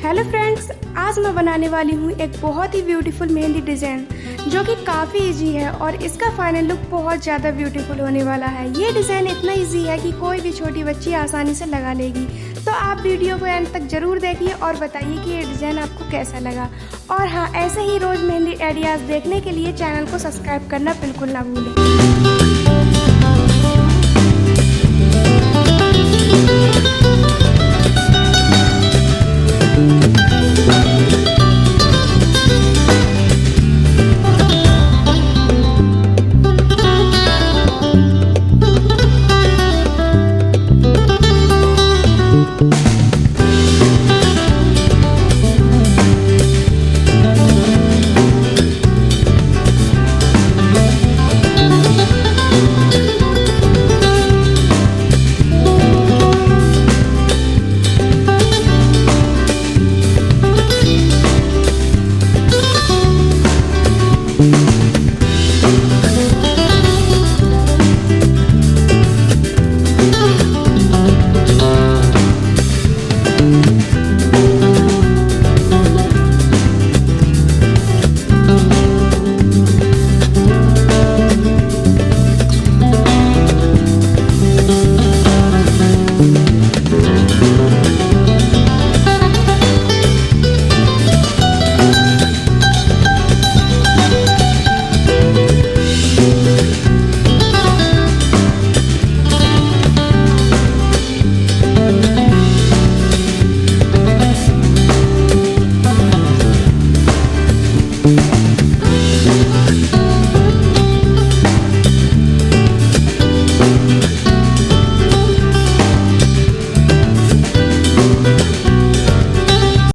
Hello friends, आज मैं बनाने वाली हूँ एक बहुत ही ब्यूटीफुल मेहंदी डिज़ाइन जो कि काफ़ी इजी है और इसका फाइनल लुक बहुत ज़्यादा ब्यूटीफुल होने वाला है। ये डिज़ाइन इतना इजी है कि कोई भी छोटी बच्ची आसानी से लगा लेगी। तो आप वीडियो को एंड तक ज़रूर देखिए और बताइए कि ये डिज़ाइन आपको कैसा लगा। और हाँ, ऐसे ही रोज़ मेहंदी आइडियाज़ देखने के लिए चैनल को सब्सक्राइब करना बिल्कुल ना भूलें।